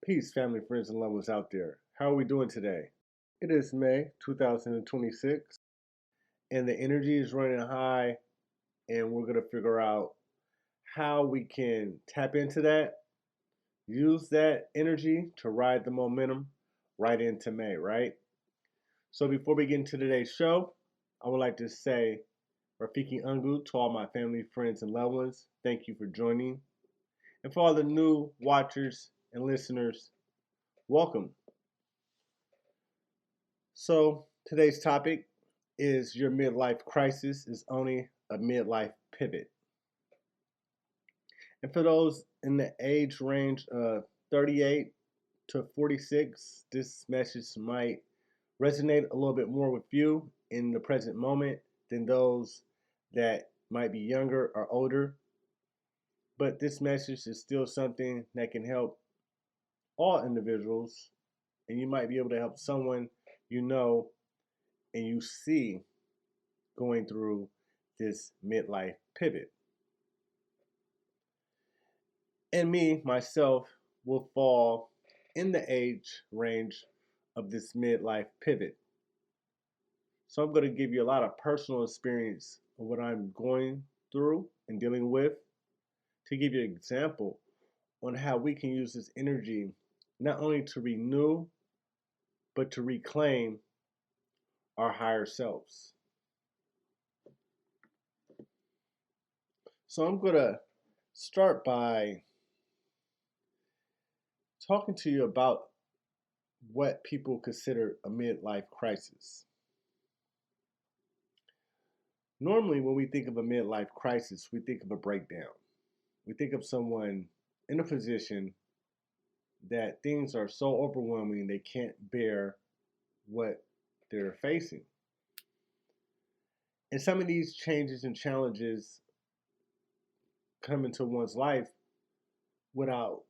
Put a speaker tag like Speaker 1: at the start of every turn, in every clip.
Speaker 1: Peace, family, friends, and loved ones out there. How are we doing today? It is May 2026, and the energy is running high, and we're going to figure out how we can tap into that, use that energy to ride the momentum right into May, right? So, before we get into today's show, I would like to say Rafiki Ungu to all my family, friends, and loved ones. Thank you for joining. And for all the new watchers and listeners, welcome. So, today's topic is your midlife crisis is only a midlife pivot. And for those in the age range of 38 to 46, this message might resonate a little bit more with you in the present moment than those that might be younger or older. But this message is still something that can help all individuals, and you might be able to help someone you know and you see going through this midlife pivot. And me, myself, will fall in the age range of this midlife pivot. So I'm going to give you a lot of personal experience of what I'm going through and dealing with to give you an example on how we can use this energy not only to renew, but to reclaim our higher selves. So I'm going to start by talking to you about what people consider a midlife crisis. Normally, when we think of a midlife crisis, we think of a breakdown. We think of someone in a position that things are so overwhelming they can't bear what they're facing. And some of these changes and challenges come into one's life without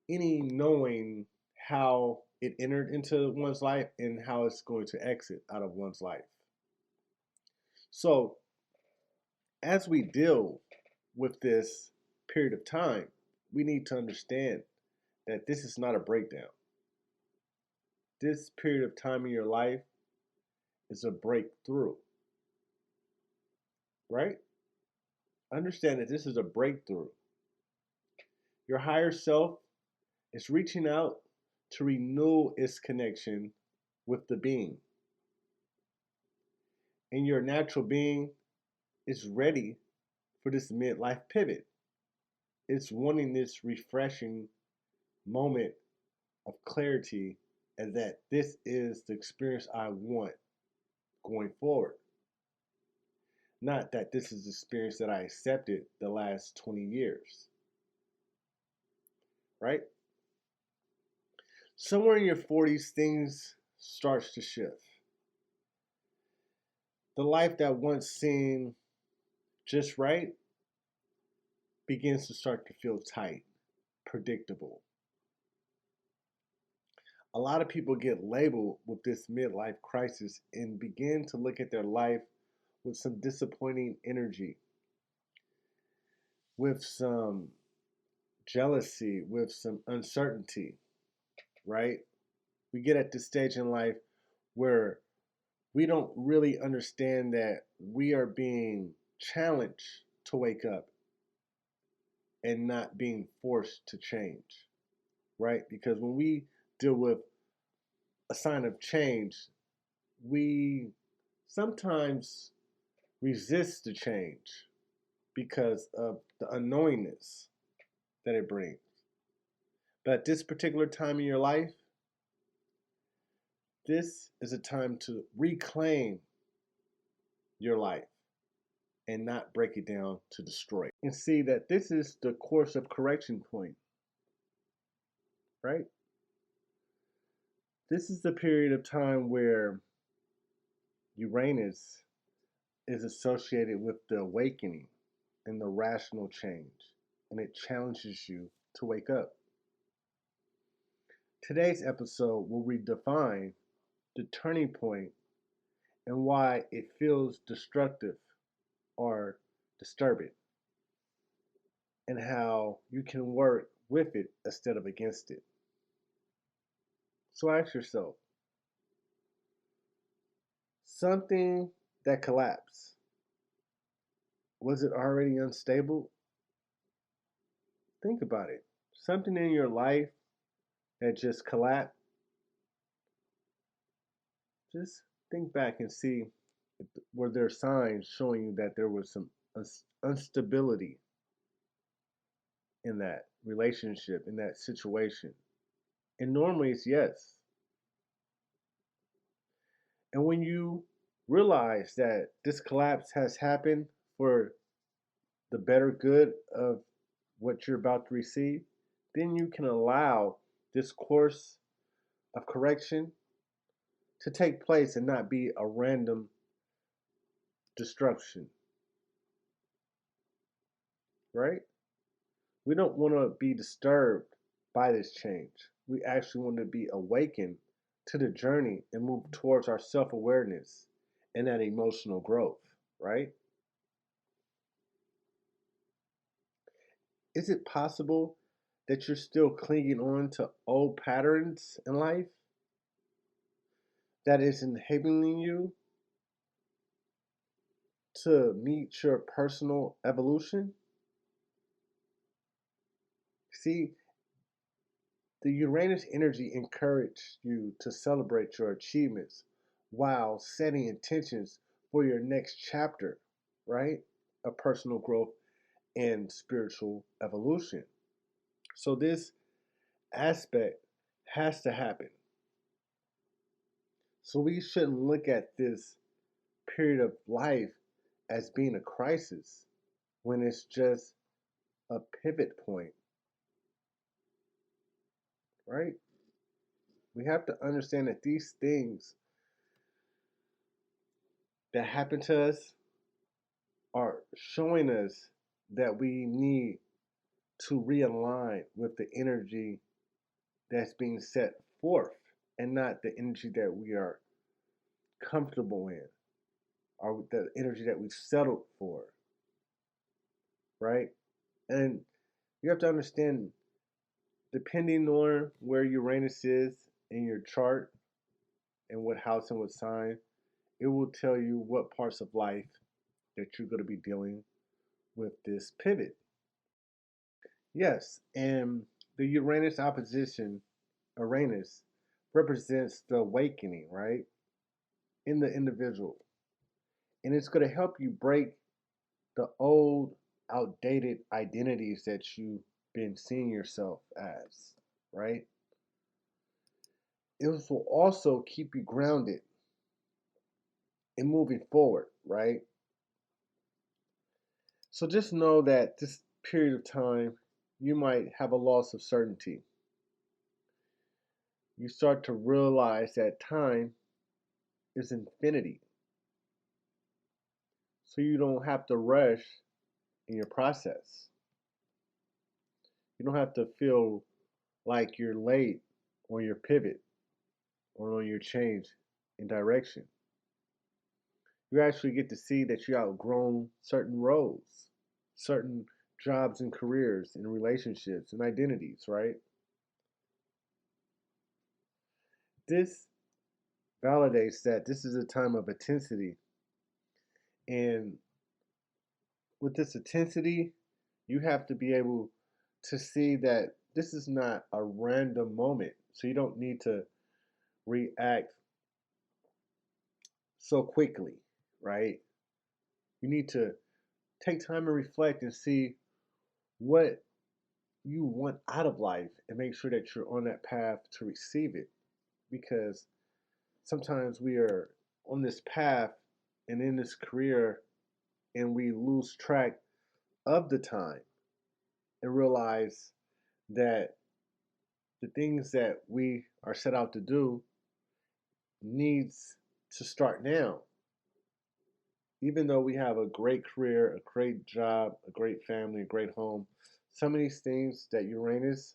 Speaker 1: any knowing how it entered into one's life and how it's going to exit out of one's life. So, as we deal with this period of time, we need to understand that this is not a breakdown. This period of time in your life is a breakthrough, right? Understand that this is a breakthrough. Your higher self is reaching out to renew its connection with the being. And your natural being is ready for this midlife pivot. It's wanting this refreshing moment of clarity and that this is the experience I want going forward. Not that this is the experience that I accepted the last 20 years, right? Somewhere in your 40s, things starts to shift. The life that once seemed just right begins to start to feel tight, predictable. A lot of people get labeled with this midlife crisis and begin to look at their life with some disappointing energy, with some jealousy, with some uncertainty, right? We get at this stage in life where we don't really understand that we are being challenged to wake up and not being forced to change, right? Because when we deal with a sign of change, we sometimes resist the change because of the unknowingness that it brings. But at this particular time in your life, this is a time to reclaim your life and not break it down to destroy it. And see that this is the course of correction point, right? This is the period of time where Uranus is associated with the awakening and the rational change, and it challenges you to wake up. Today's episode will redefine the turning point and why it feels destructive or disturbing, and how you can work with it instead of against it. So ask yourself, something that collapsed, was it already unstable? Think about it. Something in your life that just collapsed, just think back and see, were there signs showing you that there was some instability in that relationship, in that situation? And normally it's yes. And when you realize that this collapse has happened for the better good of what you're about to receive, then you can allow this course of correction to take place and not be a random destruction, right? We don't want to be disturbed by this change. We actually want to be awakened to the journey and move towards our self awareness and that emotional growth, right? Is it possible that you're still clinging on to old patterns in life that is inhibiting you to meet your personal evolution? See, the Uranus energy encouraged you to celebrate your achievements while setting intentions for your next chapter, right? Of personal growth and spiritual evolution. So, this aspect has to happen. So, we shouldn't look at this period of life as being a crisis when it's just a pivot point, right? We have to understand that these things that happen to us are showing us that we need to realign with the energy that's being set forth and not the energy that we are comfortable in or the energy that we've settled for, right? And you have to understand, depending on where Uranus is in your chart and what house and what sign, it will tell you what parts of life that you're going to be dealing with this pivot. Yes, and the Uranus opposition, Uranus, represents the awakening, right, in the individual. And it's going to help you break the old, outdated identities that you've been seeing yourself as, right? It will also keep you grounded and moving forward, right? So just know that this period of time, you might have a loss of certainty. You start to realize that time is infinity. So you don't have to rush in your process. You don't have to feel like you're late on your pivot or on your change in direction. You actually get to see that you outgrown certain roles, certain jobs and careers and relationships and identities, right? This validates that this is a time of intensity. And with this intensity, you have to be able to see that this is not a random moment. So you don't need to react so quickly, right? You need to take time and reflect and see what you want out of life and make sure that you're on that path to receive it. Because sometimes we are on this path and in this career and we lose track of the time and realize that the things that we are set out to do needs to start now. Even though we have a great career, a great job, a great family, a great home, some of these things that Uranus,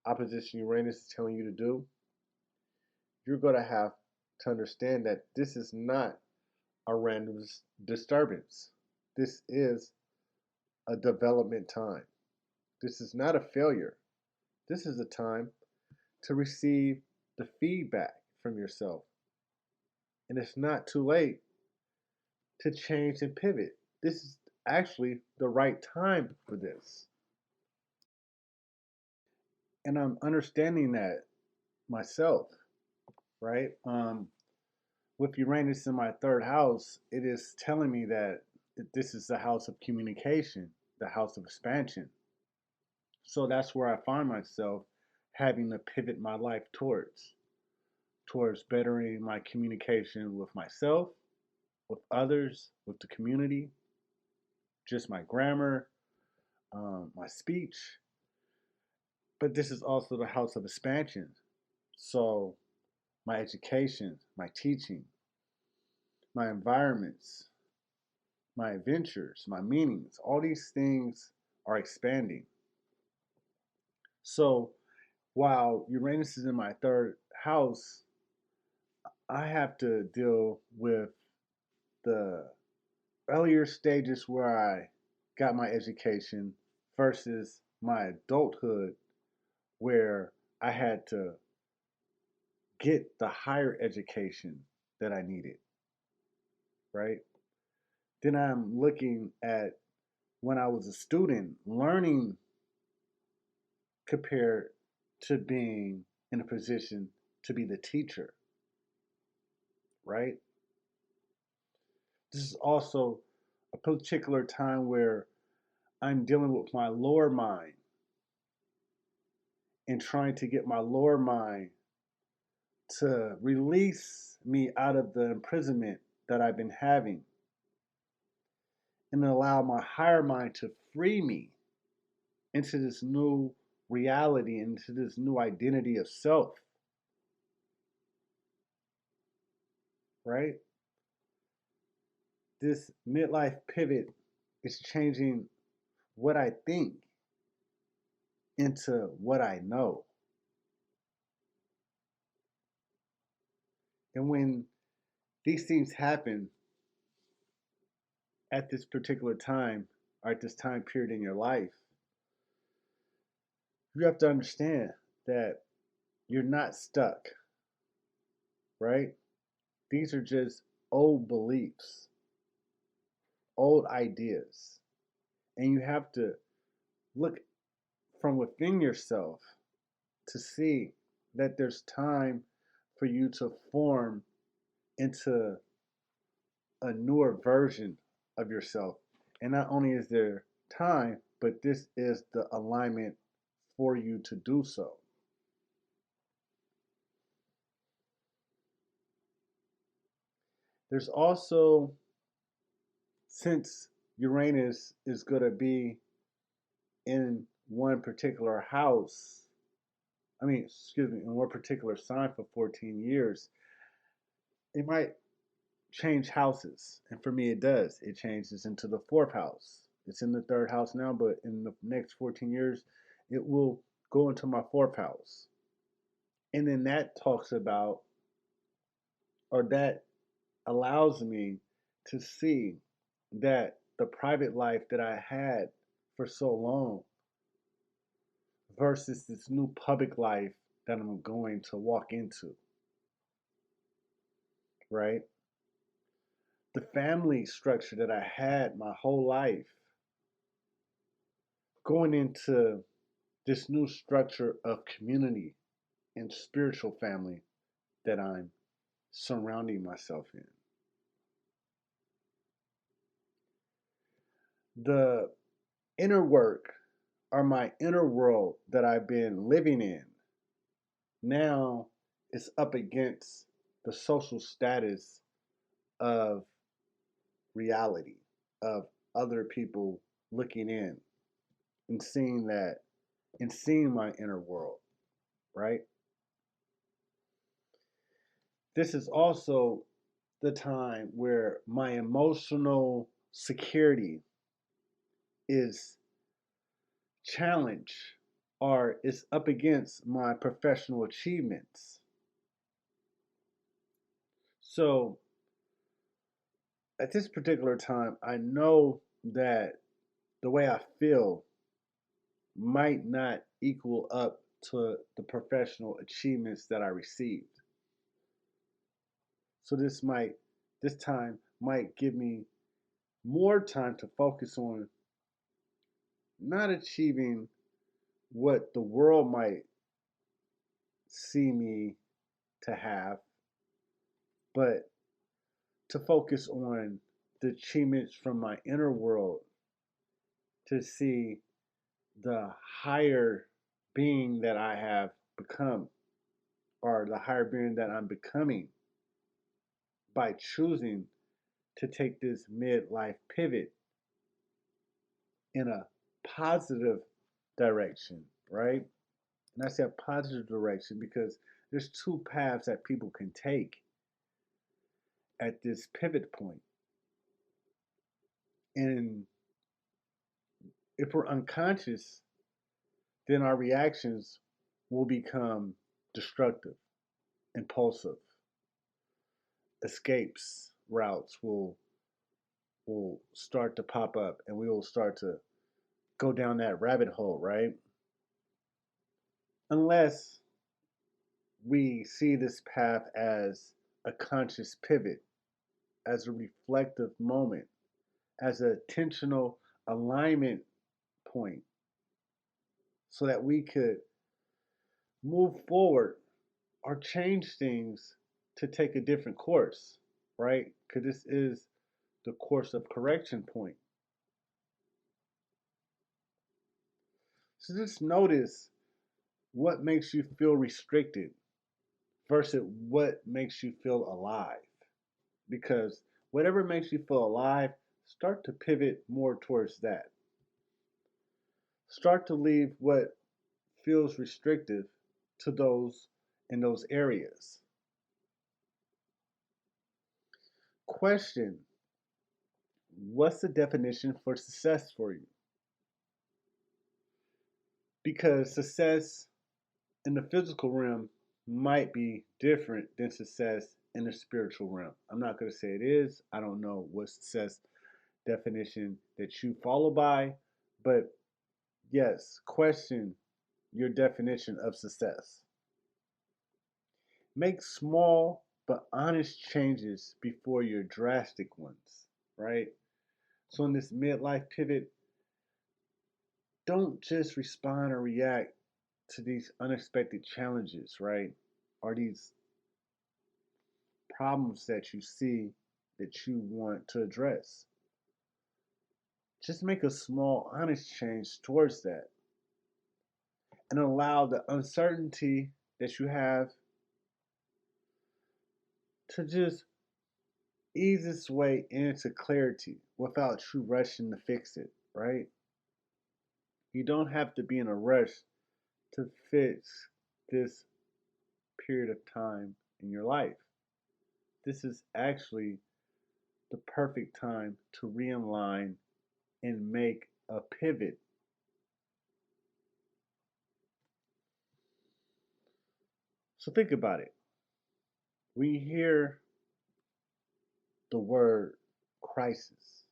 Speaker 1: opposition Uranus, is telling you to do, you're going to have to understand that this is not a random disturbance. This is a development time. This is not a failure. This is a time to receive the feedback from yourself. And it's not too late to change and pivot. This is actually the right time for this. And I'm understanding that myself, right? With Uranus in my third house, it is telling me that this is the house of communication, the house of expansion. So that's where I find myself having to pivot my life towards bettering my communication with myself, with others, with the community, just my grammar, my speech. But this is also the house of expansion. So my education, my teaching, my environments, my adventures, my meanings, all these things are expanding. So while Uranus is in my third house, I have to deal with the earlier stages where I got my education versus my adulthood where I had to get the higher education that I needed, right? Then I'm looking at when I was a student, learning compared to being in a position to be the teacher, right? This is also a particular time where I'm dealing with my lower mind and trying to get my lower mind to release me out of the imprisonment that I've been having and allow my higher mind to free me into this new reality, into this new identity of self, right? This midlife pivot is changing what I think into what I know. And when these things happen at this particular time or at this time period in your life, you have to understand that you're not stuck, right? These are just old beliefs, old ideas. And you have to look from within yourself to see that there's time for you to form into a newer version of yourself. And not only is there time, but this is the alignment for you to do so. There's also, since Uranus is going to be in one particular house, excuse me, in one particular sign for 14 years, it might change houses. And for me, it does. It changes into the fourth house. It's in the third house now, but in the next 14 years, it will go into my fourth house. And then that talks about, or that allows me to see that the private life that I had for so long versus this new public life that I'm going to walk into, right? The family structure that I had my whole life, going into this new structure of community and spiritual family that I'm surrounding myself in. The inner work or my inner world that I've been living in now is up against the social status of reality, of other people looking in and seeing that and seeing my inner world, right? This is also the time where my emotional security is challenged or is up against my professional achievements. So at this particular time, I know that the way I feel might not equal up to the professional achievements that I received. So this time might give me more time to focus on not achieving what the world might see me to have, but to focus on the achievements from my inner world to see the higher being that I have become or the higher being that I'm becoming by choosing to take this midlife pivot in a positive direction, right? And I say a positive direction because there's two paths that people can take at this pivot point. And if we're unconscious, then our reactions will become destructive, impulsive. Escapes routes will start to pop up and we will start to go down that rabbit hole, right? Unless we see this path as a conscious pivot, as a reflective moment, as an intentional alignment point, so that we could move forward or change things to take a different course, right? Because this is the course of correction point. So just notice what makes you feel restricted versus what makes you feel alive. Because whatever makes you feel alive, start to pivot more towards that. Start to leave what feels restrictive to those in those areas. Question: what's the definition for success for you? Because success in the physical realm might be different than success in the spiritual realm. I'm not going to say it is. I don't know what success definition that you follow by, but yes, question your definition of success. Make small but honest changes before your drastic ones, right? So in this midlife pivot, don't just respond or react to these unexpected challenges, right? Or these problems that you see that you want to address. Just make a small, honest change towards that and allow the uncertainty that you have to just ease its way into clarity without you rushing to fix it, right? You don't have to be in a rush to fix this period of time in your life. This is actually the perfect time to realign and make a pivot. So think about it. When you hear the word crisis,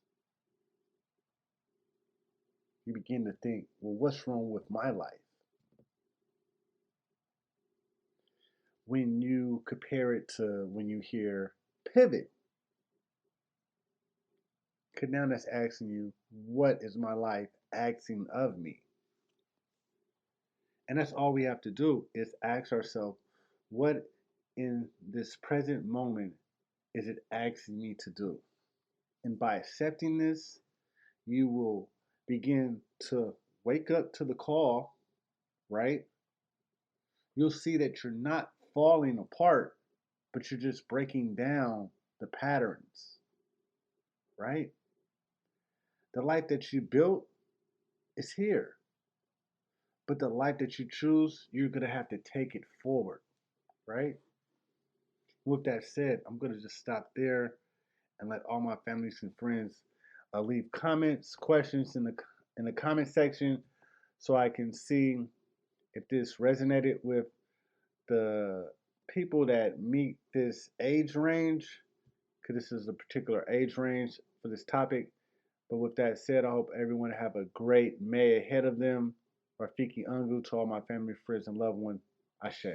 Speaker 1: you begin to think, well, what's wrong with my life? When you compare it to when you hear pivot, because now that's asking you, what is my life asking of me? And that's all we have to do is ask ourselves, what in this present moment is it asking me to do? And by accepting this, you will begin to wake up to the call, right? You'll see that you're not falling apart, but you're just breaking down the patterns, right? The life that you built is here, but the life that you choose, you're going to have to take it forward, right? With that said, I'm going to just stop there and let all my families and friends leave comments, questions in the comment section so I can see if this resonated with the people that meet this age range, because this is a particular age range for this topic. But with that said, I hope everyone have a great May ahead of them. Rafiki Angu, to all my family, friends, and loved ones, Ashe.